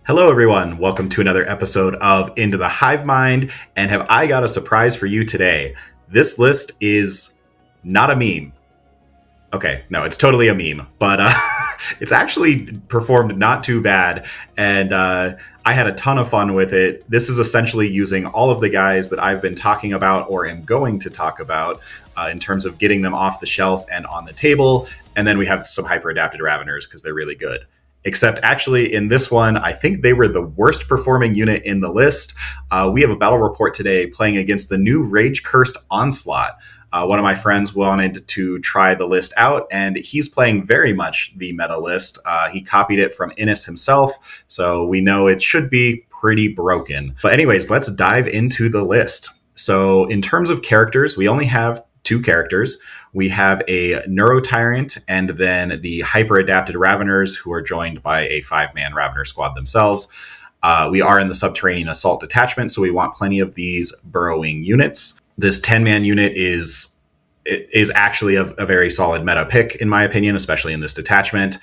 Hello, everyone. Welcome to another episode of Into the Hive Mind. And have I got a surprise for you today? This list is not a meme. Okay, no, it's totally a meme, but it's actually performed not too bad. And I had a ton of fun with it. This is essentially using all of the guys that I've been talking about or am going to talk about in terms of getting them off the shelf and on the table. And then we have some hyper adapted Raveners because they're really good. Except actually in this one, I think they were the worst performing unit in the list. We have a battle report today playing against the new Rage-Cursed Onslaught. One of my friends wanted to try the list out, and he's playing very much the meta list. He copied it from Innis himself, so we know it should be pretty broken. But anyways, let's dive into the list. So in terms of characters, we only have two characters. We have a Neuro Tyrant and then the hyper adapted Raveners, who are joined by a 5-man Ravener squad themselves. We are in the subterranean assault detachment, so we want plenty of these burrowing units. This 10-man unit is actually a very solid meta pick, in my opinion, especially in this detachment.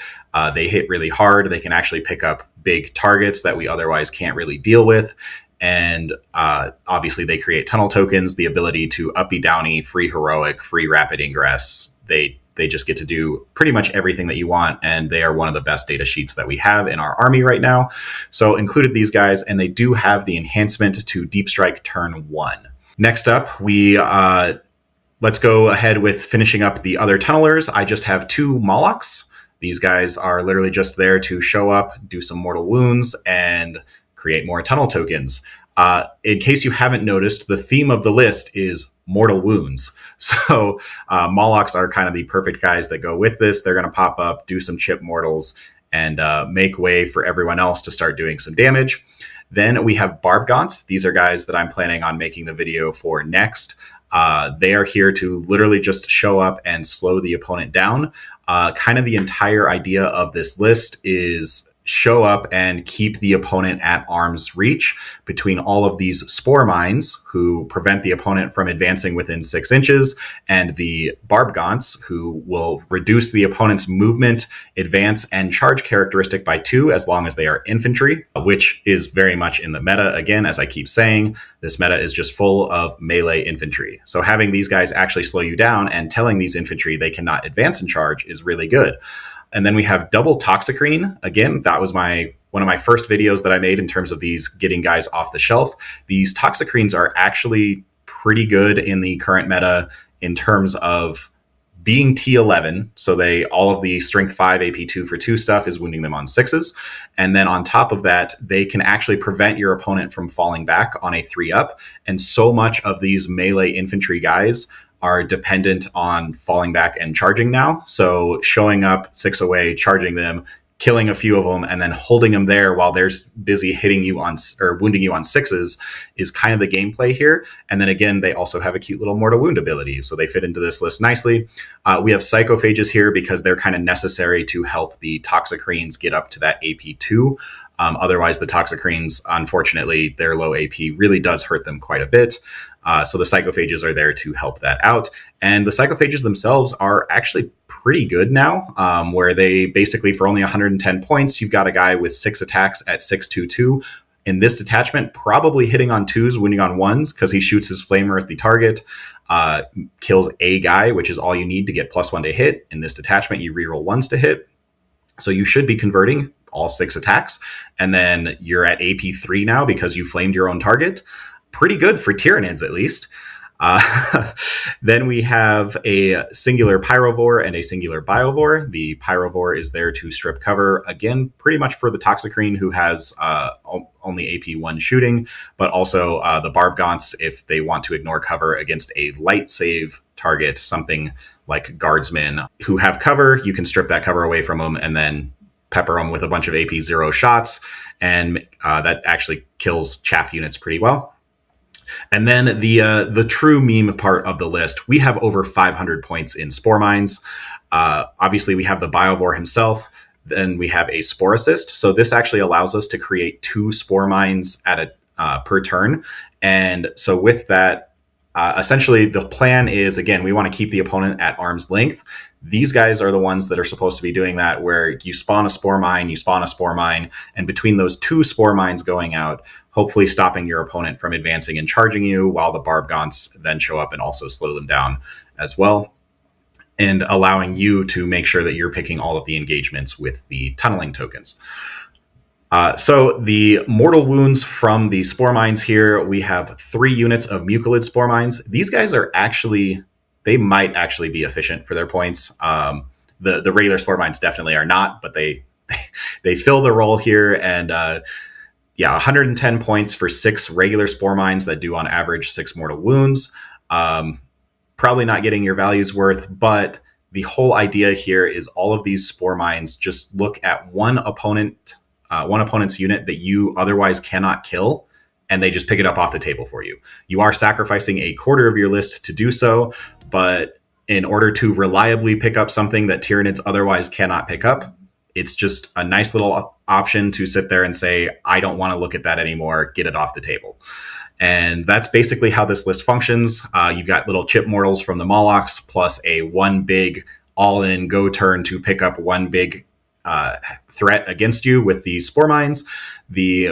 They hit really hard. They can actually pick up big targets that we otherwise can't really deal with. And obviously they create tunnel tokens, the ability to uppy downy, free heroic, free rapid ingress. They just get to do pretty much everything that you want, and they are one of the best data sheets that we have in our army right now. So included these guys, and they do have the enhancement to Deep Strike turn 1. Next up, let's go ahead with finishing up the other tunnelers. I just have 2 Molochs. These guys are literally just there to show up, do some mortal wounds, and create more tunnel tokens. In case you haven't noticed, the theme of the list is mortal wounds. So Molochs are kind of the perfect guys that go with this. They're going to pop up, do some chip mortals, and make way for everyone else to start doing some damage. Then we have Barbgaunts. These are guys that I'm planning on making the video for next. They are here to literally just show up and slow the opponent down. Kind of the entire idea of this list is show up and keep the opponent at arm's reach between all of these spore mines who prevent the opponent from advancing within 6 inches, and the Barbgaunts who will reduce the opponent's movement, advance, and charge characteristic by 2 as long as they are infantry, which is very much in the meta. Again, as I keep saying, this meta is just full of melee infantry. So having these guys actually slow you down and telling these infantry they cannot advance and charge is really good. And then we have double Toxicrene. Again, that was one of my first videos that I made in terms of these getting guys off the shelf. These Toxicrenes are actually pretty good in the current meta in terms of being T11. So all of the strength 5 AP 2 for 2 stuff is wounding them on 6s. And then on top of that, they can actually prevent your opponent from falling back on a 3-up. And so much of these melee infantry guys are dependent on falling back and charging now. So showing up 6 away, charging them, killing a few of them, and then holding them there while they're busy hitting you on or wounding you on 6s is kind of the gameplay here. And then again, they also have a cute little mortal wound ability, so they fit into this list nicely. We have psychophages here because they're kind of necessary to help the Toxicrenes get up to that AP 2. Otherwise, the Toxicrenes, unfortunately, their low AP really does hurt them quite a bit. So the psychophages are there to help that out. And the psychophages themselves are actually pretty good now, where they basically, for only 110 points, you've got a guy with 6 attacks at 622. In this detachment, probably hitting on 2s, wounding on 1s, because he shoots his flamer at the target, kills a guy, which is all you need to get +1 to hit. In this detachment, you reroll 1s to hit. So you should be converting all 6 attacks. And then you're at AP 3 now because you flamed your own target. Pretty good for Tyranids, at least. Then we have a singular Pyrovore and a singular Biovore. The Pyrovore is there to strip cover, again, pretty much for the Toxicrene, who has only AP 1 shooting, but also the Barbgaunts if they want to ignore cover against a light save target, something like Guardsmen who have cover. You can strip that cover away from them and then pepper them with a bunch of AP 0 shots, and that actually kills chaff units pretty well. And then the true meme part of the list, we have over 500 points in Spore Mines. Obviously, we have the Biovore himself. Then we have a Spore Assist. So this actually allows us to create 2 Spore Mines at per turn. And so with that, Essentially, the plan is, again, we want to keep the opponent at arm's length. These guys are the ones that are supposed to be doing that, where you spawn a spore mine, and between those two spore mines going out, hopefully stopping your opponent from advancing and charging you, while the barb gaunts then show up and also slow them down as well, and allowing you to make sure that you're picking all of the engagements with the tunneling tokens. So the mortal wounds from the spore mines here, we have 3 units of mucilid spore mines. These guys are actually, they might actually be efficient for their points. The regular spore mines definitely are not, but they fill the role here. And 110 points for 6 regular spore mines that do on average 6 mortal wounds. Probably not getting your value's worth, but the whole idea here is all of these spore mines just look at one opponent's unit that you otherwise cannot kill, and they just pick it up off the table for you. You are sacrificing a quarter of your list to do so, but in order to reliably pick up something that Tyranids otherwise cannot pick up, it's just a nice little option to sit there and say, I don't want to look at that anymore, get it off the table. And that's basically how this list functions. You've got little chip mortals from the Molochs, plus a one big all-in go turn to pick up one big threat against you with the spore mines. The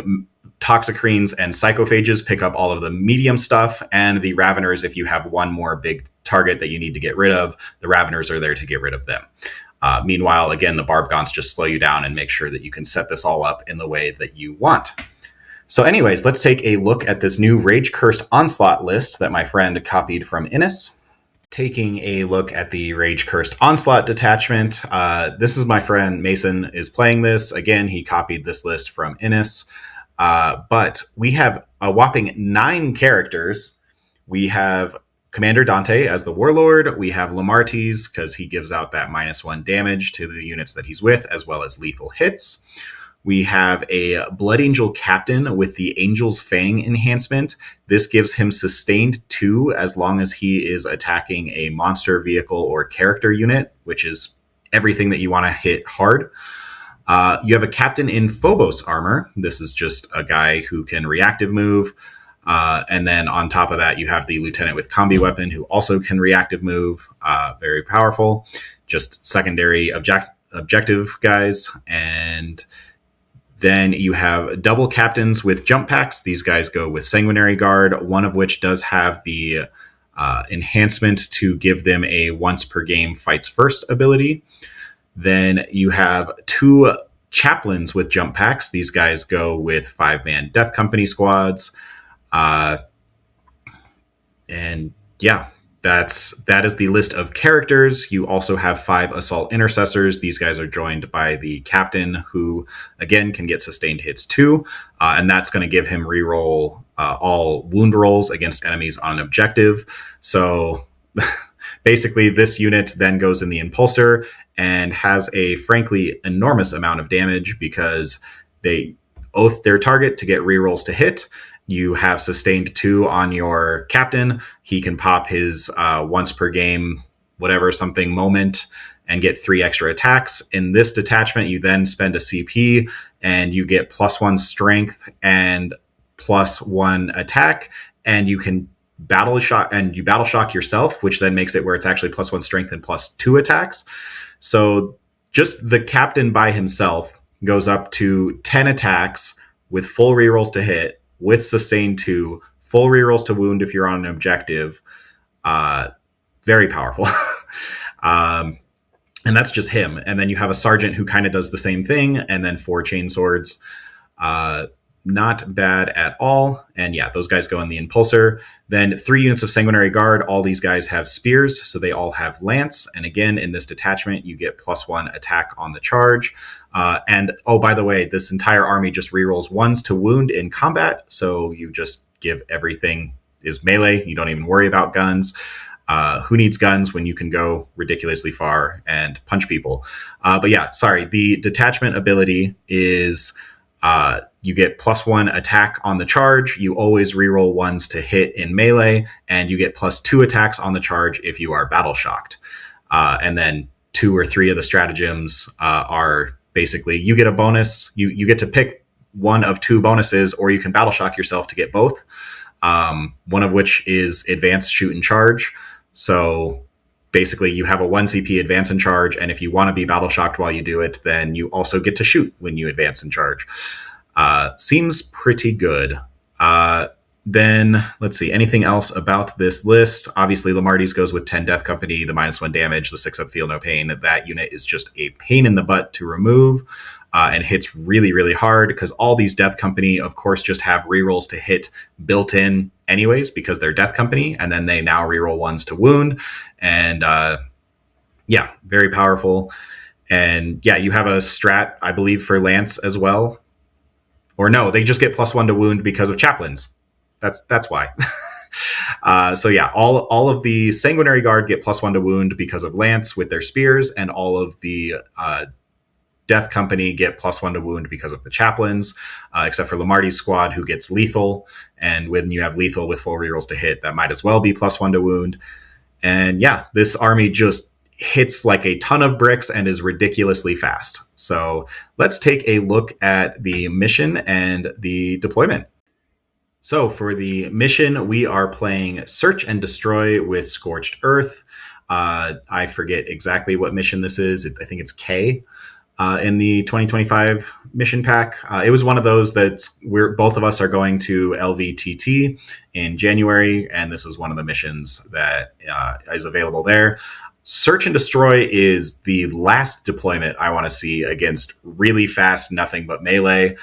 toxicrines and psychophages pick up all of the medium stuff, and the raveners, if you have one more big target that you need to get rid of, the raveners are there to get rid of them. Meanwhile, again, the barb gaunts just slow you down and make sure that you can set this all up in the way that you want. So anyways, let's take a look at this new Rage-Cursed Onslaught list that my friend copied from Innis. Taking a look at the Rage-Cursed Onslaught detachment. This is my friend Mason is playing this. Again, he copied this list from Innis. But we have a whopping 9 characters. We have Commander Dante as the Warlord. We have Lamartes, because he gives out that -1 damage to the units that he's with, as well as lethal hits. We have a Blood Angel Captain with the Angel's Fang enhancement. This gives him sustained 2 as long as he is attacking a monster, vehicle, or character unit, which is everything that you want to hit hard. You have a Captain in Phobos armor. This is just a guy who can reactive move. And then on top of that, you have the Lieutenant with Combi Weapon, who also can reactive move. Very powerful. Just secondary objective guys. And then you have double captains with jump packs. These guys go with Sanguinary Guard, one of which does have the enhancement to give them a once per game fights first ability. Then you have 2 chaplains with jump packs. These guys go with 5-man Death Company squads. And yeah, that is the list of characters. You also have 5 assault intercessors. These guys are joined by the captain, who again can get sustained hits too, and that's going to give him reroll all wound rolls against enemies on an objective. So basically, this unit then goes in the impulsor and has a frankly enormous amount of damage, because they oath their target to get rerolls to hit. You have sustained 2 on your captain. He can pop his once per game, whatever, something moment, and get 3 extra attacks. In this detachment, you then spend a CP and you get +1 strength and +1 attack, and you can battle shock yourself, which then makes it where it's actually +1 strength and +2 attacks. So just the captain by himself goes up to 10 attacks with full rerolls to hit, with sustained 2, full rerolls to wound if you're on an objective. Very powerful. And that's just him. And then you have a sergeant who kind of does the same thing, and then 4 chainswords. Not bad at all. And yeah, those guys go in the impulsor. Then 3 units of Sanguinary Guard. All these guys have spears, so they all have lance. And again, in this detachment, you get +1 attack on the charge. And oh, by the way, this entire army just rerolls 1s to wound in combat. So you just give everything is melee. You don't even worry about guns. Who needs guns when you can go ridiculously far and punch people? But yeah, sorry. The detachment ability is you get +1 attack on the charge. You always reroll 1s to hit in melee, and you get +2 attacks on the charge if you are battle shocked. And then 2 or 3 of the stratagems are basically you get a bonus. You get to pick one of 2 bonuses, or you can battle shock yourself to get both. one of which is advance, shoot, and charge. So basically, you have a 1 CP advance and charge, and if you want to be battle shocked while you do it, then you also get to shoot when you advance and charge. Seems pretty good. Then let's see, anything else about this list? Obviously, Lamarty's goes with 10 Death Company, the -1 damage, the 6-up Feel No Pain. That unit is just a pain in the butt to remove and hits really, really hard because all these Death Company, of course, just have rerolls to hit built in anyways because they're Death Company, and then they now reroll ones to wound. And yeah, very powerful. And yeah, you have a strat, I believe, for Lance as well. Or no, they just get +1 to wound because of chaplains. That's why. So yeah, all of the Sanguinary Guard get +1 to wound because of Lance with their spears, and all of the Death Company get +1 to wound because of the chaplains, except for Lamarty's squad, who gets lethal. And when you have lethal with full rerolls to hit, that might as well be +1 to wound. And yeah, this army just hits like a ton of bricks and is ridiculously fast. So let's take a look at the mission and the deployment. So for the mission, we are playing Search and Destroy with Scorched Earth. I forget exactly what mission this is. I think it's K in the 2025 mission pack. It was one of those that both of us are going to LVTT in January, and this is one of the missions that is available there. Search and Destroy is the last deployment I want to see against really fast nothing but melee.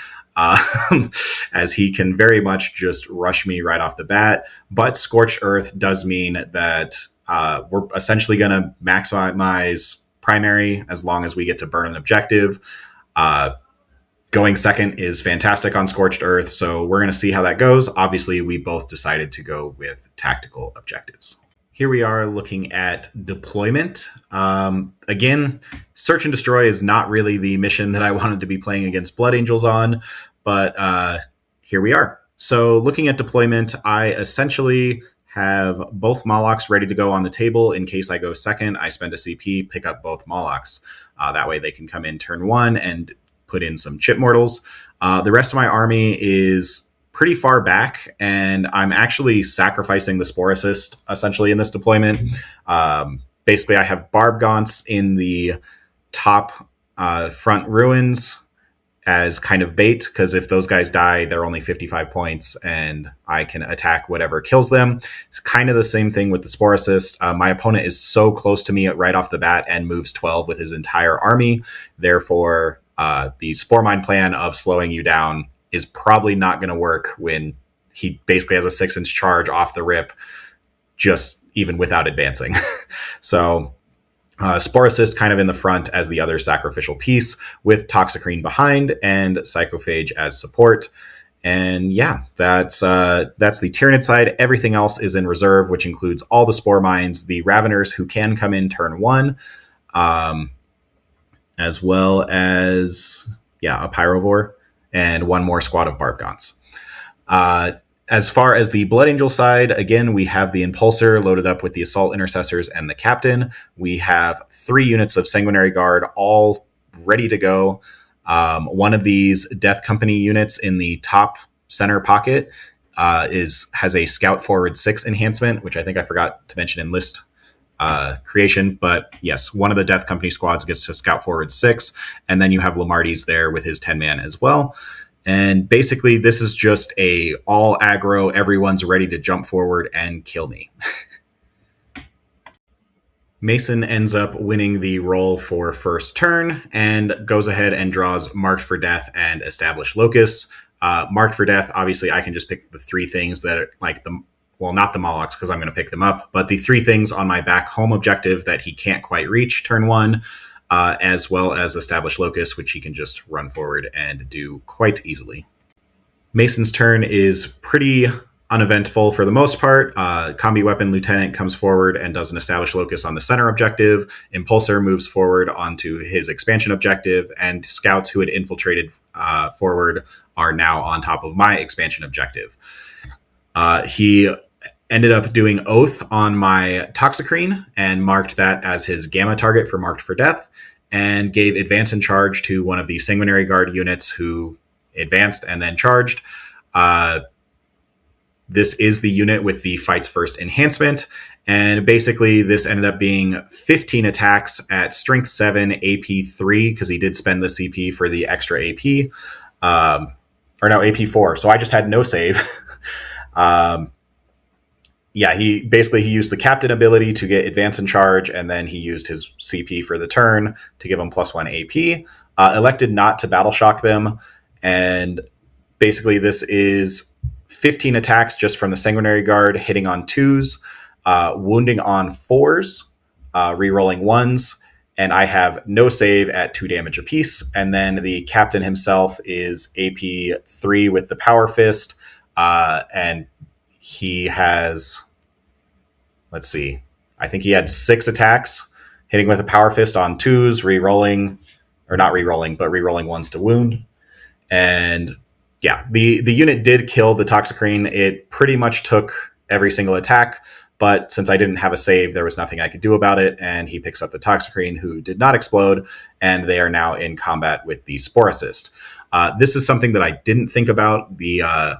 As he can very much just rush me right off the bat. But Scorched Earth does mean that we're essentially going to maximize primary as long as we get to burn an objective. Going second is fantastic on Scorched Earth, so we're going to see how that goes. Obviously, we both decided to go with tactical objectives. Here we are looking at deployment. Again, Search and Destroy is not really the mission that I wanted to be playing against Blood Angels on, but here we are. So looking at deployment, I essentially have both Molochs ready to go on the table. In case I go second, I spend a CP, pick up both Molochs. That way they can come in turn 1 and put in some chip mortals. The rest of my army is pretty far back, and I'm actually sacrificing the Spore assist essentially in this deployment. Basically, I have Barb Gaunts in the top front ruins as kind of bait, because if those guys die, they're only 55 points, and I can attack whatever kills them. It's kind of the same thing with the Spore assist. My opponent is so close to me right off the bat and moves 12 with his entire army. Therefore, the Spore Mine plan of slowing you down is probably not going to work when he basically has a 6-inch charge off the rip, just even without advancing. So Spore Assist kind of in the front as the other sacrificial piece, with Toxicrene behind and Psychophage as support. And yeah, that's the Tyranid side. Everything else is in reserve, which includes all the Spore Mines, the Raveners who can come in turn 1, as well as, a Pyrovore, and one more squad of Barb Gaunts. As far as the Blood Angel side, again, we have the Impulsor loaded up with the Assault Intercessors and the Captain. We have 3 units of Sanguinary Guard, all ready to go. One of these Death Company units in the top center pocket has a Scout Forward 6 enhancement, which I think I forgot to mention in list creation. But yes, one of the Death Company squads gets to Scout Forward 6, and then you have Lamarty's there with his 10-man as well. And basically, this is just a all aggro, everyone's ready to jump forward and kill me. Mason ends up winning the roll for first turn and goes ahead and draws Marked for Death and Established Locus. Marked for Death, obviously, I can just pick the 3 things that are like not the Molochs because I'm going to pick them up, but the 3 things on my back home objective that he can't quite reach turn 1. As well as Established Locus, which he can just run forward and do quite easily. Mason's turn is pretty uneventful for the most part. Combi Weapon Lieutenant comes forward and does an Established Locus on the center objective. Impulsor moves forward onto his expansion objective, and scouts who had infiltrated forward are now on top of my expansion objective. He ended up doing Oath on my Toxicrene and marked that as his Gamma target for Marked for Death, and gave Advance and Charge to one of the Sanguinary Guard units who advanced and then charged. this is the unit with the Fights First enhancement. And basically, this ended up being 15 attacks at Strength 7, AP 3, because he did spend the CP for the extra AP. Or no, AP 4. So I just had no save. He used the captain ability to get advance and charge, and then he used his CP for the turn to give him +1 AP. Elected not to battle shock them, and basically this is 15 attacks just from the Sanguinary Guard, hitting on 2s, wounding on 4s, rerolling 1s, and I have no save at 2 damage apiece. And then the captain himself is AP 3 with the Power Fist, and he has, let's see, I think he had 6 attacks, hitting with a Power Fist on 2s, rerolling 1s to wound. And yeah, the unit did kill the Toxicrene. It pretty much took every single attack, but since I didn't have a save, there was nothing I could do about it, and he picks up the Toxicrene, who did not explode, and they are now in combat with the Spore Assist. This is something that I didn't think about.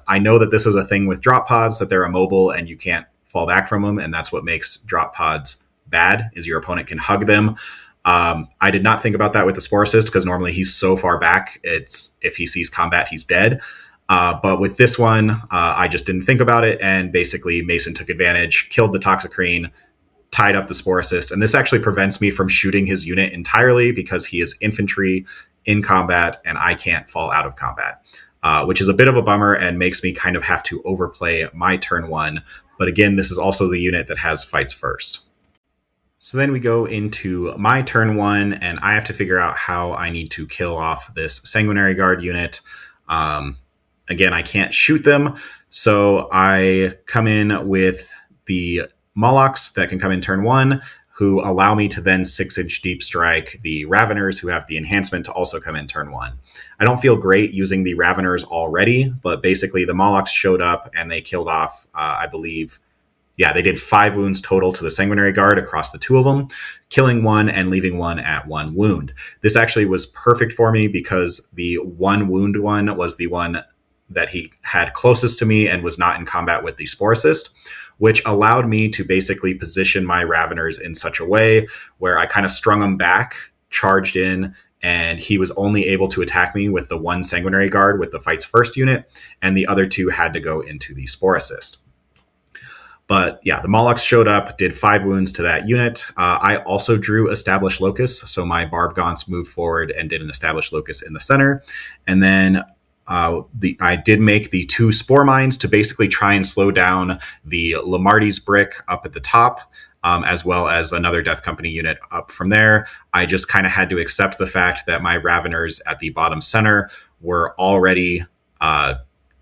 I know that this is a thing with drop pods, that they're immobile and you can't fall back from them, and that's what makes drop pods bad, is your opponent can hug them. I did not think about that with the Spore Assist, because normally he's so far back, if he sees combat, he's dead. But with this one, I just didn't think about it, and basically Mason took advantage, killed the Toxicrene, tied up the Spore Assist, and this actually prevents me from shooting his unit entirely because he is infantry in combat, and I can't fall out of combat, which is a bit of a bummer and makes me kind of have to overplay my turn 1. But again, this is also the unit that has Fights First. So then we go into my turn 1, and I have to figure out how I need to kill off this Sanguinary Guard unit. Again, I can't shoot them, so I come in with the Molochs that can come in turn 1, who allow me to then 6-inch deep strike the Raveners, who have the enhancement to also come in turn 1. I don't feel great using the Raveners already, but basically the Molochs showed up and they killed off, I believe, they did 5 wounds total to the Sanguinary Guard across the 2 of them, killing 1 and leaving 1 at 1 wound. This actually was perfect for me because the 1 wound one was the one that he had closest to me and was not in combat with the Spore Assist, which allowed me to basically position my Raveners in such a way where I kind of strung them back, charged in, and he was only able to attack me with the 1 Sanguinary Guard with the Fights First unit, and the other 2 had to go into the Spore Assist. But yeah, the Molochs showed up, did 5 wounds to that unit. I also drew Established Locus, so my Barb Gaunts moved forward and did an Established Locus in the center. And then I did make the 2 Spore Mines to basically try and slow down the Lamarty's Brick up at the top, as well as another Death Company unit up from there. I just kind of had to accept the fact that my Raveners at the bottom center were already...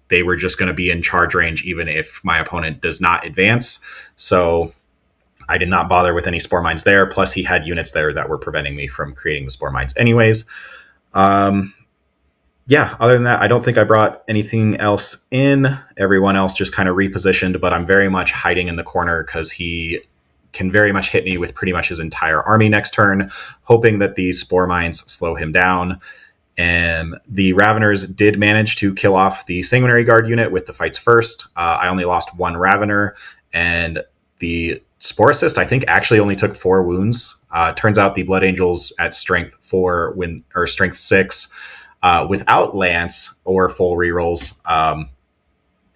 they were just going to be in charge range even if my opponent does not advance. So I did not bother with any Spore Mines there. Plus, he had units there that were preventing me from creating the Spore Mines anyways. Other than that, I don't think I brought anything else in. Everyone else just kind of repositioned, but I'm very much hiding in the corner because he can very much hit me with pretty much his entire army next turn, hoping that these Spore Mines slow him down. And the Raveners did manage to kill off the Sanguinary Guard unit with the Fights First. I only lost 1 Ravener, and the Spore Assist, I think, actually only took 4 wounds. Turns out the Blood Angels at Strength 4 or Strength 6, without Lance or full rerolls,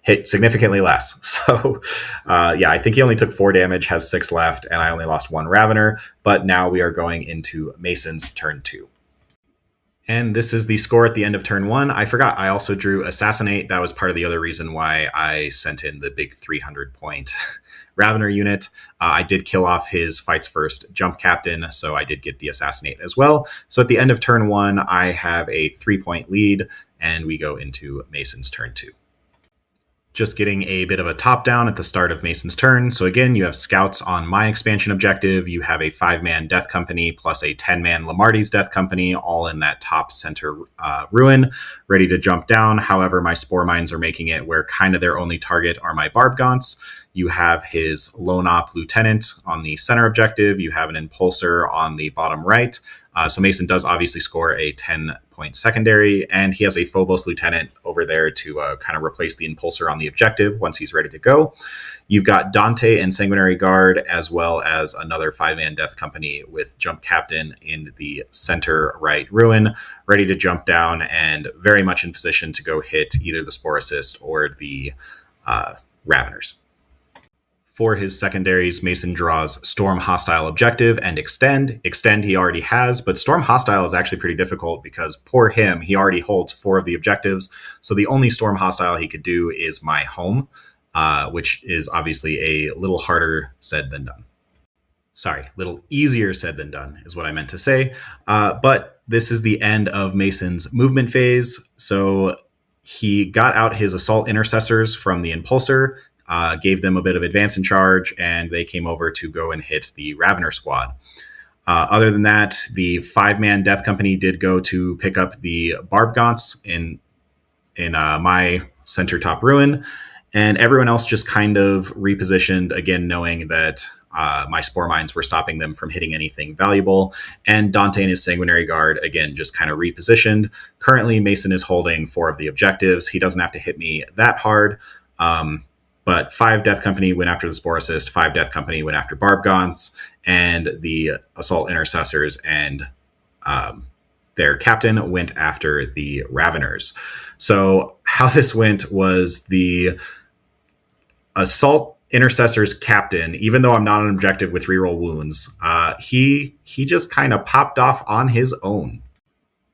hit significantly less. So, I think he only took 4 damage, has 6 left, and I only lost 1 Ravener. But now we are going into Mason's turn 2. And this is the score at the end of turn 1. I forgot, I also drew Assassinate. That was part of the other reason why I sent in the big 300-point Ravener unit. I did kill off his Fights First Jump Captain, so I did get the Assassinate as well. So at the end of turn 1, I have a 3-point lead, and we go into Mason's turn 2. Just getting a bit of a top down at the start of Mason's turn. So again, you have scouts on my expansion objective. You have a 5-man Death Company plus a 10-man Lamarty's Death Company, all in that top center ruin, ready to jump down. However, my Spore Mines are making it where kind of their only target are my Barb Gaunts. You have his Lone Op Lieutenant on the center objective. You have an Impulsor on the bottom right. So Mason does obviously score a 10-point secondary, and he has a Phobos Lieutenant over there to kind of replace the Impulsor on the objective once he's ready to go. You've got Dante and Sanguinary Guard, as well as another 5-man Death Company with Jump Captain in the center right ruin, ready to jump down and very much in position to go hit either the Spore Assist or the Raveners. For his secondaries, Mason draws Storm Hostile Objective and Extend. Extend he already has, but Storm Hostile is actually pretty difficult because poor him, he already holds 4 of the objectives. So the only Storm Hostile he could do is My Home, which is obviously a little harder said than done. Sorry, little easier said than done is what I meant to say. But this is the end of Mason's movement phase. So he got out his Assault Intercessors from the Impulsor, gave them a bit of advance and charge, and they came over to go and hit the Ravener squad. Other than that, the 5-man Death Company did go to pick up the Barbgaunts in my center top ruin, and everyone else just kind of repositioned, again, knowing that my Spore Mines were stopping them from hitting anything valuable. And Dante and his Sanguinary Guard, again, just kind of repositioned. Currently, Mason is holding 4 of the objectives. He doesn't have to hit me that hard. But 5 Death Company went after the Spore Assist, 5 Death Company went after Barbgaunts, and the Assault Intercessors and their captain went after the Raveners. So how this went was the Assault Intercessor's captain, even though I'm not on objective with reroll wounds, he just kind of popped off on his own.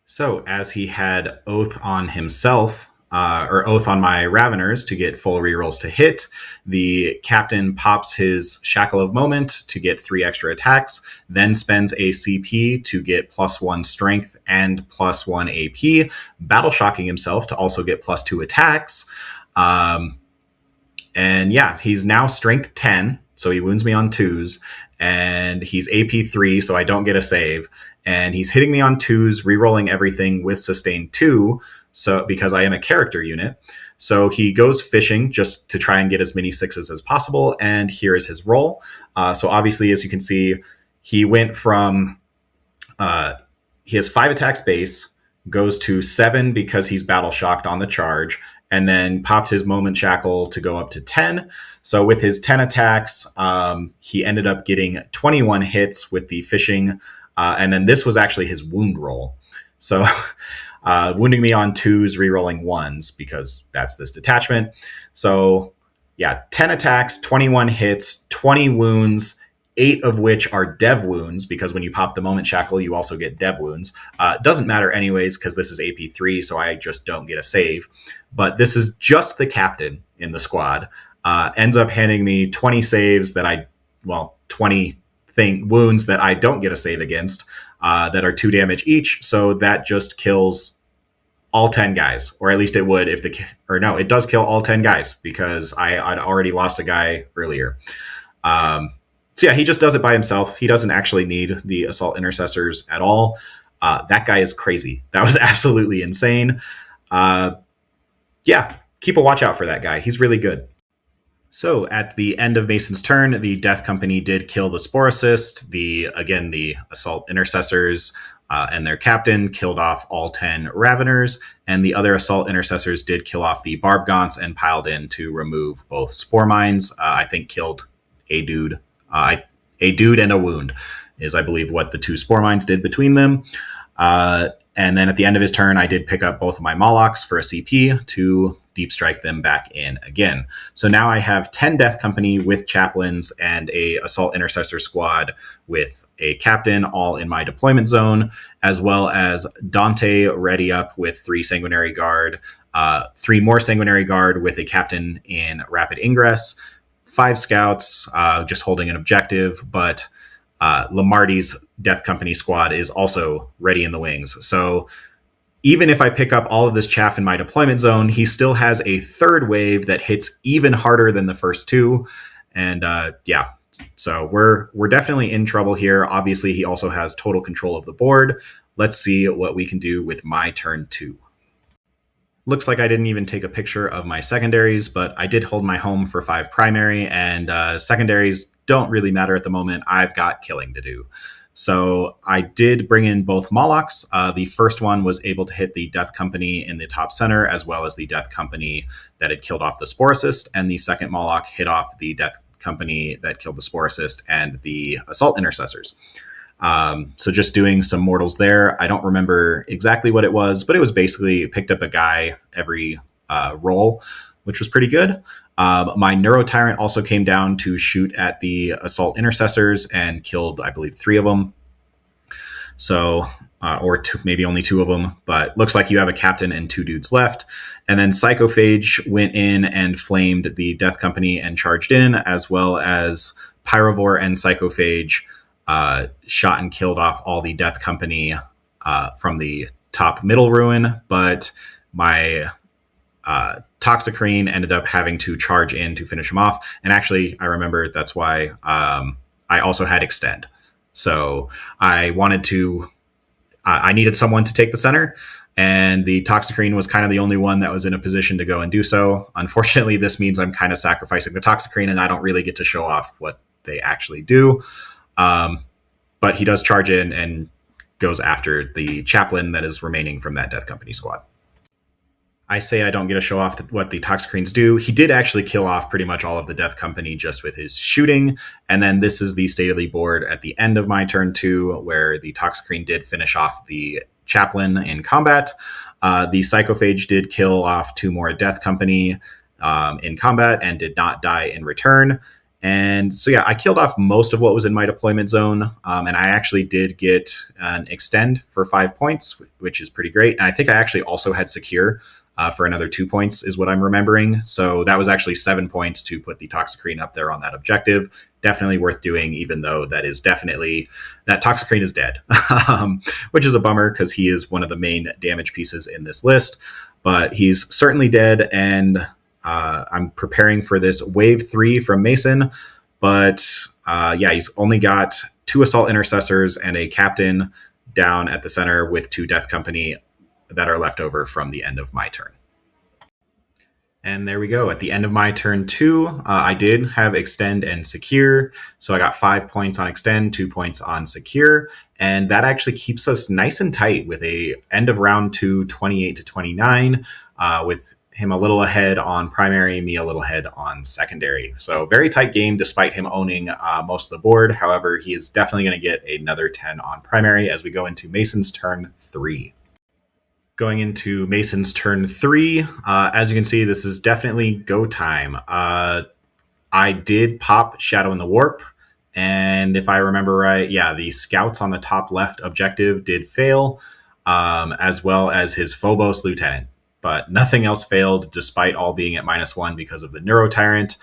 So as he had Oath on himself, or Oath on my Raveners to get full rerolls to hit, the captain pops his Shackle of Moment to get 3 extra attacks, then spends a CP to get +1 strength and +1 AP, battle shocking himself to also get +2 attacks. And yeah, he's now strength 10, so he wounds me on 2s, and he's AP 3, so I don't get a save, and he's hitting me on 2s, rerolling everything with sustain 2, so because I am a character unit. So he goes fishing just to try and get as many 6s as possible, and here is his roll. So obviously, as you can see, he went from he has 5 attacks base, goes to 7 because he's battle shocked on the charge, and then popped his Moment Shackle to go up to 10. So with his 10 attacks, he ended up getting 21 hits with the fishing, and then this was actually his wound roll. So wounding me on 2s, rerolling 1s, because that's this detachment. So yeah, 10 attacks, 21 hits, 20 wounds, 8 of which are dev wounds, because when you pop the Moment Shackle, you also get dev wounds. Doesn't matter anyways, because this is AP 3, so I just don't get a save. But this is just the captain in the squad. Ends up handing me 20 saves that 20 wounds that I don't get a save against, that are 2 damage each. So that just kills all 10 guys, or at least it would if it does kill all 10 guys, because I'd already lost a guy earlier. So yeah, he just does it by himself. He doesn't actually need the Assault Intercessors at all. That guy is crazy. That was absolutely insane. Yeah, keep a watch out for that guy. He's really good. So at the end of Mason's turn, the Death Company did kill the Spore Assist. The Assault Intercessors and their captain killed off all 10 Raveners, and the other Assault Intercessors did kill off the Barbgaunts and piled in to remove both Spore Mines. I think killed a dude. A dude and a wound is, I believe, what the 2 Spore Mines did between them. And then at the end of his turn, I did pick up both of my Molochs for a CP to deep strike them back in again. So now I have 10 Death Company with chaplains and a Assault Intercessor squad with a captain all in my deployment zone, as well as Dante ready up with 3 Sanguinary Guard, 3 more Sanguinary Guard with a captain in rapid ingress, 5 scouts just holding an objective, but Lamarty's Death Company squad is also ready in the wings. So even if I pick up all of this chaff in my deployment zone, he still has a 3rd wave that hits even harder than the first 2. And yeah, so we're definitely in trouble here. Obviously, he also has total control of the board. Let's see what we can do with my turn 2. Looks like I didn't even take a picture of my secondaries, but I did hold my home for 5 primary, and secondaries don't really matter at the moment. I've got killing to do. So I did bring in both Molochs. The first one was able to hit the Death Company in the top center, as well as the Death Company that had killed off the Sporicist. And the second Moloch hit off the Death Company that killed the Sporicist and the Assault Intercessors. So just doing some mortals there. I don't remember exactly what it was, but it was basically picked up a guy every roll, which was pretty good. My Neuro Tyrant also came down to shoot at the Assault Intercessors and killed, I believe, 3 of them. So, maybe only 2 of them, but looks like you have a captain and 2 dudes left. And then Psychophage went in and flamed the Death Company and charged in, as well as Pyrovore and Psychophage shot and killed off all the Death Company from the top middle ruin, but my Toxicrene ended up having to charge in to finish him off. And actually, I remember that's why I also had Extend. So I wanted to, I needed someone to take the center, and the Toxicrene was kind of the only one that was in a position to go and do so. Unfortunately, this means I'm kind of sacrificing the Toxicrene, and I don't really get to show off what they actually do. But he does charge in and goes after the chaplain that is remaining from that Death Company squad. I say I don't get to show off what the Toxicrenes do. He did actually kill off pretty much all of the Death Company just with his shooting. And then this is the state of the board at the end of my turn 2, where the Toxicrene did finish off the chaplain in combat. The Psychophage did kill off 2 more Death Company in combat and did not die in return. And so, yeah, I killed off most of what was in my deployment zone. And I actually did get an Extend for 5 points, which is pretty great. And I think I actually also had Secure for another 2 points is what I'm remembering. So that was actually 7 points to put the Toxicrene up there on that objective. Definitely worth doing, even though that Toxicrene is dead, which is a bummer because he is one of the main damage pieces in this list. But he's certainly dead, and I'm preparing for this wave 3 from Mason, but he's only got 2 Assault Intercessors and a Captain down at the center with 2 Death Company that are left over from the end of my turn. And there we go. At the end of my turn 2, I did have Extend and Secure, so I got 5 points on Extend, 2 points on Secure, and that actually keeps us nice and tight with a end of round 2, 28-29, with him a little ahead on primary, me a little ahead on secondary. So very tight game despite him owning most of the board. However, he is definitely going to get another 10 on primary as we go into Mason's turn 3. Going into Mason's turn 3, as you can see, this is definitely go time. I did pop Shadow in the Warp, and if I remember right, the scouts on the top left objective did fail, as well as his Phobos Lieutenant. But nothing else failed, despite all being at -1 because of the Neuro Tyrant.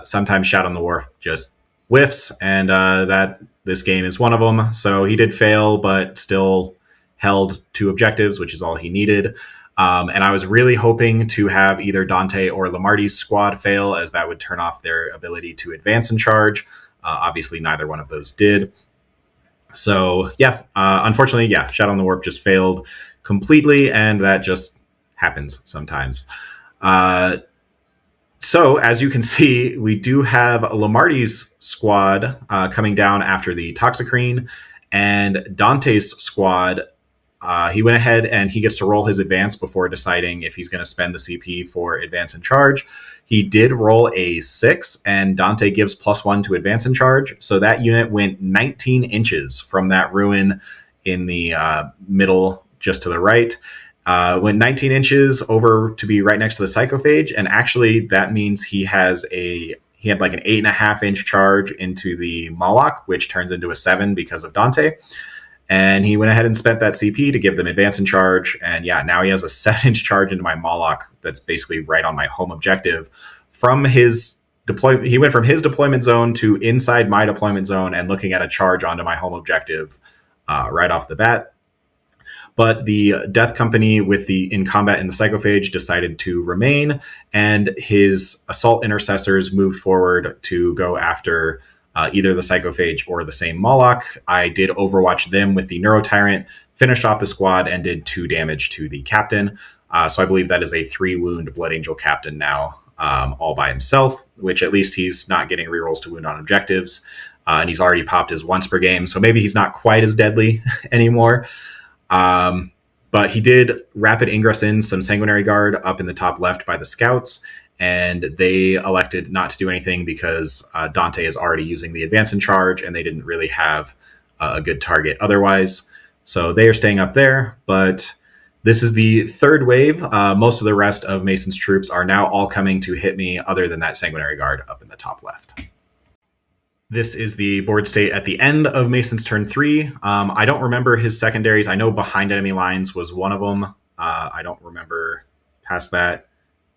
Sometimes Shadow in the Warp just whiffs, and that this game is one of them. So he did fail, but still held 2 objectives, which is all he needed. And I was really hoping to have either Dante or Lamarty's squad fail, as that would turn off their ability to advance and charge. Obviously, neither one of those did. So, unfortunately, Shadow in the Warp just failed completely, and that just happens sometimes. So, as you can see, we do have Lamarty's squad coming down after the Toxicrene, and Dante's squad, he went ahead and he gets to roll his advance before deciding if he's going to spend the CP for advance and charge. He did roll a 6, and Dante gives +1 to advance and charge. So that unit went 19 inches from that ruin in the middle, just to the right. Went 19 inches over to be right next to the Psychophage, and actually that means he had like an 8.5-inch charge into the Moloch, which turns into a 7 because of Dante. And he went ahead and spent that CP to give them advance and charge. And now he has a 7-inch charge into my Moloch that's basically right on my home objective. From his deployment, he went from his deployment zone to inside my deployment zone and looking at a charge onto my home objective right off the bat. But the Death Company with the in combat in the Psychophage decided to remain, and his Assault Intercessors moved forward to go after either the Psychophage or the same Moloch. I did overwatch them with the Neuro Tyrant, finished off the squad, and did 2 damage to the Captain. So I believe that is a 3-wound Blood Angel Captain now, all by himself, which at least he's not getting rerolls to wound on objectives. and he's already popped his once per game, so maybe he's not quite as deadly anymore. But he did rapid ingress in some Sanguinary Guard up in the top left by the scouts, and they elected not to do anything because Dante is already using the advance in charge, and they didn't really have a good target otherwise. So they are staying up there, but this is the third wave. Most of the rest of Mason's troops are now all coming to hit me, other than that Sanguinary Guard up in the top left. This is the board state at the end of Mason's turn 3. I don't remember his secondaries. I know behind enemy lines was one of them. I don't remember past that,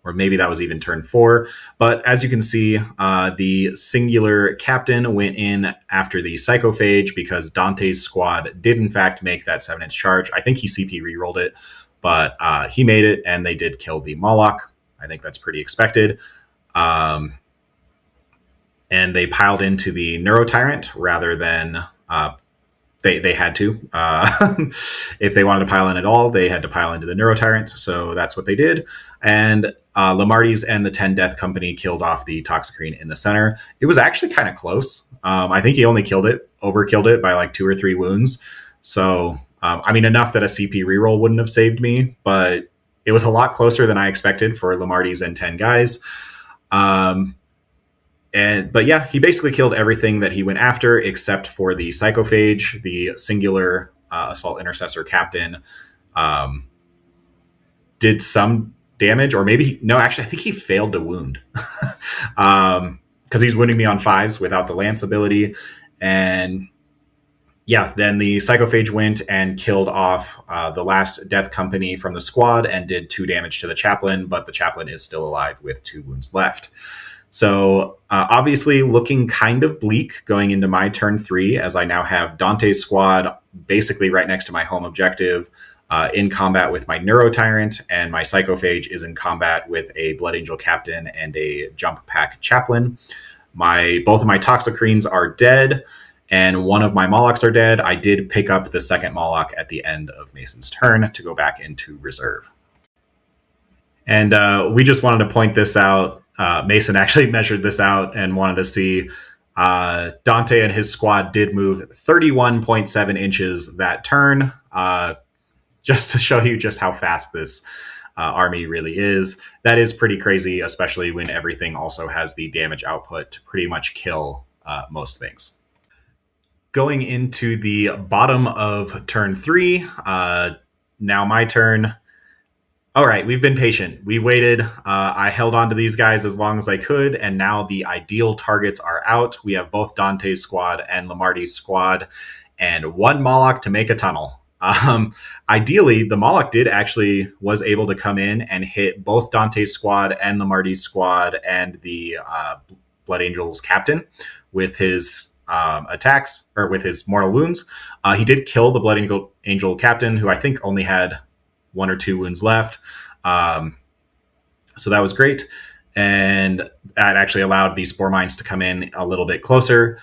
or maybe that was even turn 4. But as you can see, the singular captain went in after the Psychophage because Dante's squad did in fact make that 7-inch charge. I think he CP rerolled it, but he made it, and they did kill the Moloch. I think that's pretty expected. And they piled into the Neurotyrant rather than they had to. If they wanted to pile in at all, they had to pile into the Neurotyrant. So that's what they did. And Lamarty's and the 10 Death Company killed off the Toxicrene in the center. It was actually kind of close. I think he only overkilled it by like 2 or 3 wounds. So, I mean, enough that a CP reroll wouldn't have saved me, but it was a lot closer than I expected for Lamarty's and 10 guys. But yeah, he basically killed everything that he went after except for the Psychophage, the singular Assault Intercessor Captain. Did some damage, or maybe actually I think he failed to wound because he's wounding me on 5s without the Lance ability. And yeah, then the Psychophage went and killed off the last Death Company from the squad and did 2 damage to the Chaplain, but the Chaplain is still alive with 2 wounds left. So obviously looking kind of bleak going into my turn 3, as I now have Dante's squad basically right next to my home objective in combat with my Neurotyrant, and my Psychophage is in combat with a Blood Angel Captain and a Jump Pack Chaplain. Both of my Toxicrenes are dead, and one of my Molochs are dead. I did pick up the second Moloch at the end of Mason's turn to go back into reserve. And we just wanted to point this out. Mason actually measured this out and wanted to see Dante and his squad did move 31.7 inches that turn, just to show you just how fast this army really is. That is pretty crazy, especially when everything also has the damage output to pretty much kill most things. Going into the bottom of turn 3, now my turn. All right, we've been patient. We waited. I held on to these guys as long as I could, and now the ideal targets are out. We have both Dante's squad and Lamarty's squad, and 1 Moloch to make a tunnel. Ideally, the Moloch was able to come in and hit both Dante's squad and Lamarty's squad and the Blood Angel's captain with his attacks, or with his mortal wounds. He did kill the Blood Angel captain, who I think only had 1 or 2 wounds left. So that was great. And that actually allowed the Spore Mines to come in a little bit closer.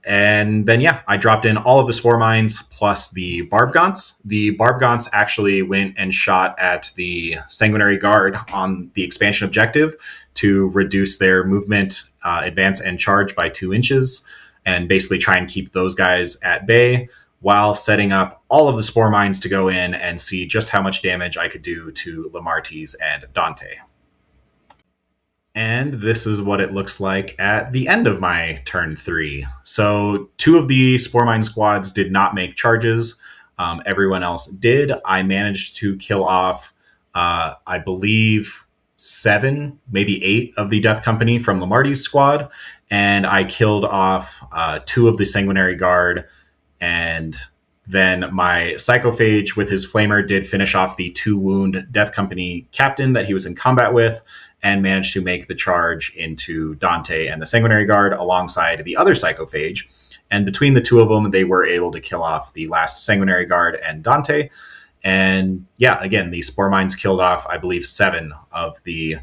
And then, yeah, I dropped in all of the Spore Mines plus the Barb Gaunts. The Barb Gaunts actually went and shot at the Sanguinary Guard on the expansion objective to reduce their movement, advance, and charge by 2 inches, and basically try and keep those guys at bay, while setting up all of the Spore Mines to go in and see just how much damage I could do to Lamarty's and Dante. And this is what it looks like at the end of my turn 3. So 2 of the Spore Mine squads did not make charges. Everyone else did. I managed to kill off, I believe, 7, maybe 8 of the Death Company from Lamarty's squad. And I killed off 2 of the Sanguinary Guard. And then my Psychophage with his Flamer did finish off the 2 wound Death Company captain that he was in combat with, and managed to make the charge into Dante and the Sanguinary Guard alongside the other Psychophage. And between the 2 of them, they were able to kill off the last Sanguinary Guard and Dante. And yeah, again, the Spore Mines killed off, I believe, 7 of the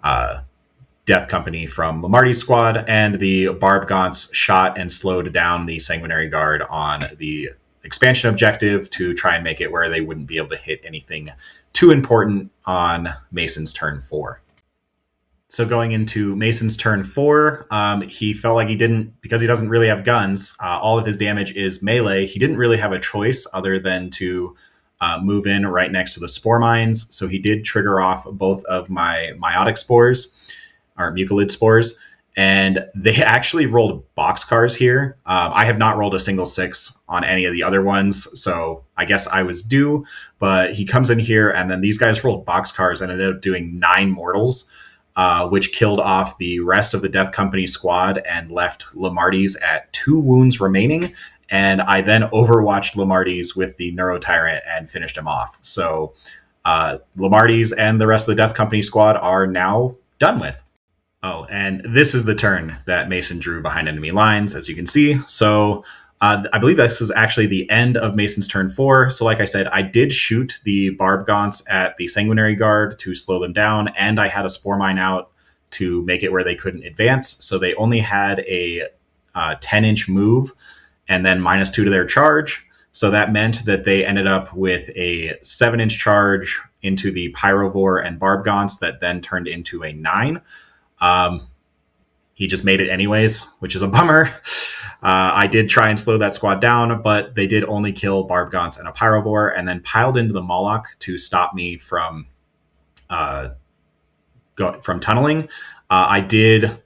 Death Company from Lamarty's squad, and the Barb Gaunts shot and slowed down the Sanguinary Guard on the expansion objective to try and make it where they wouldn't be able to hit anything too important on Mason's turn 4. So going into Mason's turn 4, he felt like he didn't, because he doesn't really have guns, all of his damage is melee. He didn't really have a choice other than to move in right next to the spore mines. So he did trigger off both of my meiotic spores, or mucolid spores, and they actually rolled boxcars here. I have not rolled a single 6 on any of the other ones, so I guess I was due. But he comes in here, and then these guys rolled boxcars and ended up doing 9 mortals, which killed off the rest of the Death Company squad and left Lamarty's at 2 wounds remaining. And I then overwatched Lamarty's with the Neurotyrant and finished him off. So Lamarty's and the rest of the Death Company squad are now done with. Oh, and this is the turn that Mason drew behind enemy lines, as you can see. So I believe this is actually the end of Mason's turn 4. So like I said, I did shoot the Barb Gaunts at the Sanguinary Guard to slow them down, and I had a Spore Mine out to make it where they couldn't advance. So they only had a 10-inch move and then -2 to their charge. So that meant that they ended up with a 7-inch charge into the Pyrovore and Barb Gaunts that then turned into a 9. He just made it anyways, which is a bummer. I did try and slow that squad down, but they did only kill Barb Gaunts and a Pyrovore, and then piled into the Moloch to stop me from tunneling. I did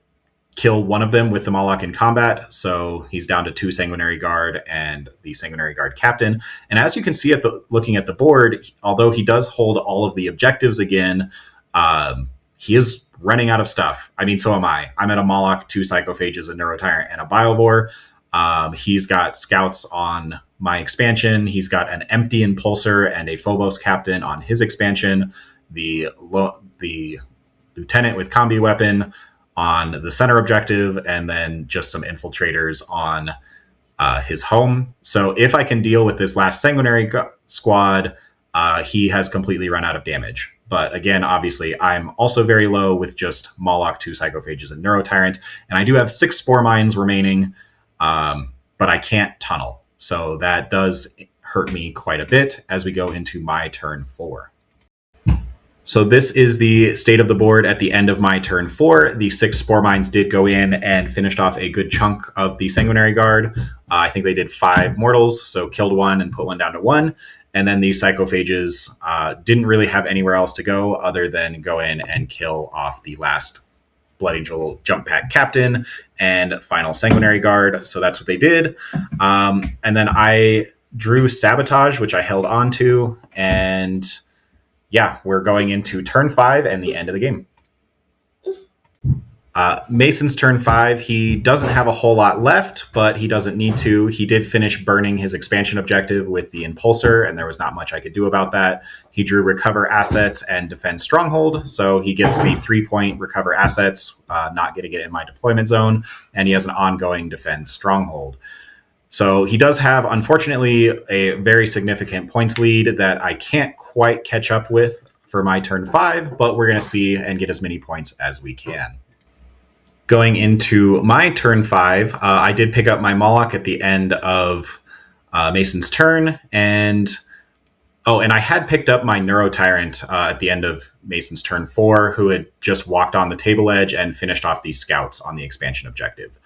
kill one of them with the Moloch in combat, so he's down to 2 Sanguinary Guard and the Sanguinary Guard Captain. And as you can see looking at the board, although he does hold all of the objectives again, he is running out of stuff. I mean, so am I. I'm at a Moloch, 2 Psychophages, a Neurotyrant, and a Biovore. He's got scouts on my expansion. He's got an empty Impulsor and a Phobos Captain on his expansion. The Lieutenant with Combi Weapon on the center objective, and then just some Infiltrators on his home. So if I can deal with this last Sanguinary squad, he has completely run out of damage. But again, obviously, I'm also very low with just Moloch, 2 Psychophages, and Neurotyrant. And I do have 6 Spore Mines remaining, but I can't tunnel. So that does hurt me quite a bit as we go into my turn 4. So this is the state of the board at the end of my turn 4. The 6 Spore Mines did go in and finished off a good chunk of the Sanguinary Guard. I think they did 5 mortals, so killed 1 and put 1 down to 1. And then the Psychophages didn't really have anywhere else to go other than go in and kill off the last Blood Angel Jump Pack Captain and final Sanguinary Guard. So that's what they did. And then I drew Sabotage, which I held on to. And yeah, we're going into turn 5 and the end of the game. Mason's turn 5, he doesn't have a whole lot left, but he doesn't need to. He did finish burning his expansion objective with the Impulsor, and there was not much I could do about that. He drew Recover Assets and Defend Stronghold, so he gets the 3-point Recover Assets, not getting it in my deployment zone, and he has an ongoing Defend Stronghold. So he does have, unfortunately, a very significant points lead that I can't quite catch up with for my turn 5, but we're going to see and get as many points as we can. Going into my turn 5, I did pick up my Moloch at the end of Mason's turn, and I had picked up my Neurotyrant at the end of Mason's turn 4, who had just walked on the table edge and finished off these scouts on the expansion objective.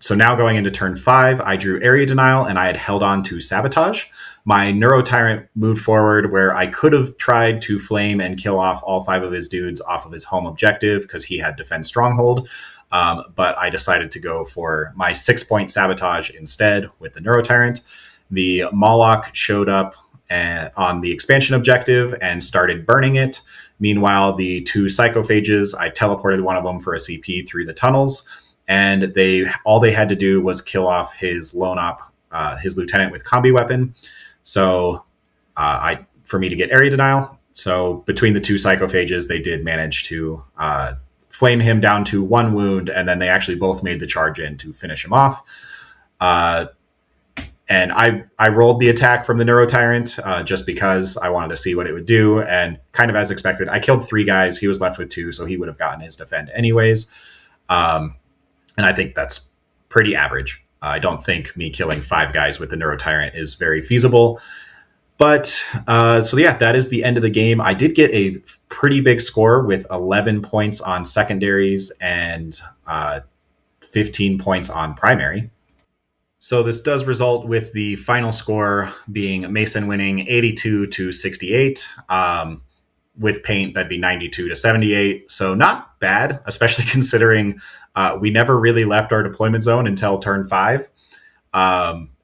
So now going into turn 5, I drew Area Denial, and I had held on to Sabotage. My Neurotyrant moved forward where I could have tried to flame and kill off all 5 of his dudes off of his home objective because he had Defend Stronghold. But I decided to go for my 6-point Sabotage instead with the Neurotyrant. The Moloch showed up on the expansion objective and started burning it. Meanwhile, the 2 Psychophages, I teleported one of them for a CP through the tunnels, and all they had to do was kill off his lone op, his Lieutenant with Combi Weapon. So for me to get Area Denial. So between the 2 Psychophages, they did manage to flame him down to 1 wound, and then they actually both made the charge in to finish him off. And I rolled the attack from the Neurotyrant just because I wanted to see what it would do. And kind of as expected, I killed 3 guys. He was left with 2, so he would have gotten his defend anyways. And I think that's pretty average. I don't think me killing 5 guys with the Neurotyrant is very feasible. But so yeah, that is the end of the game. I did get a pretty big score with 11 points on secondaries and 15 points on primary. So this does result with the final score being Mason winning 82 to 68. With paint, that'd be 92 to 78. So not bad, especially considering we never really left our deployment zone until turn 5.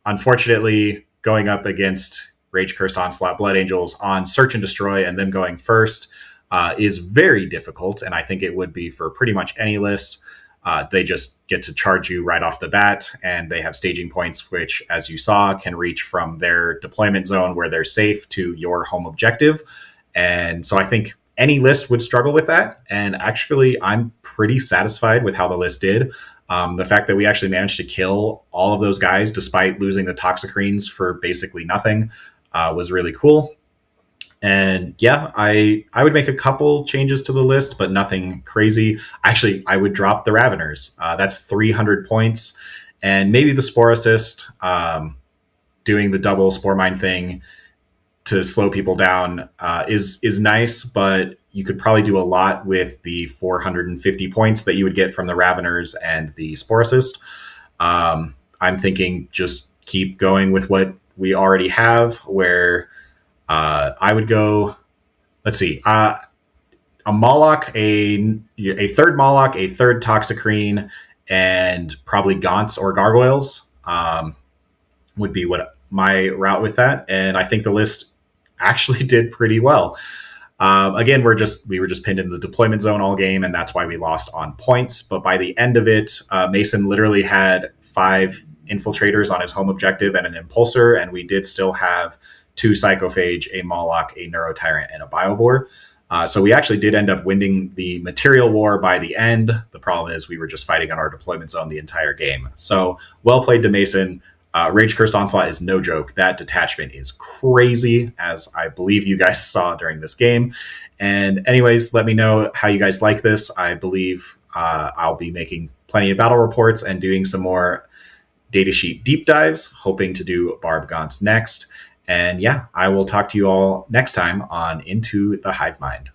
Unfortunately, going up against Rage-Cursed Onslaught Blood Angels on Search and Destroy and then going first is very difficult, and I think it would be for pretty much any list. They just get to charge you right off the bat, and they have staging points, which, as you saw, can reach from their deployment zone where they're safe to your home objective. And so I think any list would struggle with that. And actually, I'm pretty satisfied with how the list did. The fact that we actually managed to kill all of those guys despite losing the Toxicreens for basically nothing was really cool. And yeah, I would make a couple changes to the list, but nothing crazy. Actually, I would drop the Raveners. That's 300 points. And maybe the Spore Assist, doing the double Spore Mine thing to slow people down is nice, but you could probably do a lot with the 450 points that you would get from the Raveners and the Spore Assist. I'm thinking just keep going with what we already have, where I would go, let's see, a Moloch, a third Moloch, a third Toxicrene, and probably Gaunts or Gargoyles would be what my route with that. And I think the list actually did pretty well. Again, we were just pinned in the deployment zone all game, and that's why we lost on points. But by the end of it, Mason literally had 5 infiltrators on his home objective and an impulsor, and we did still have 2 psychophage, a Moloch, a Neurotyrant, and a Biovore. So we actually did end up winning the material war by the end. The problem is we were just fighting on our deployment zone the entire game. So well played to Mason. Rage-Cursed Onslaught is no joke. That detachment is crazy, as I believe you guys saw during this game. And anyways, let me know how you guys like this. I believe I'll be making plenty of battle reports and doing some more datasheet deep dives, hoping to do Barb Gaunts next. And yeah, I will talk to you all next time on Into the Hive Mind.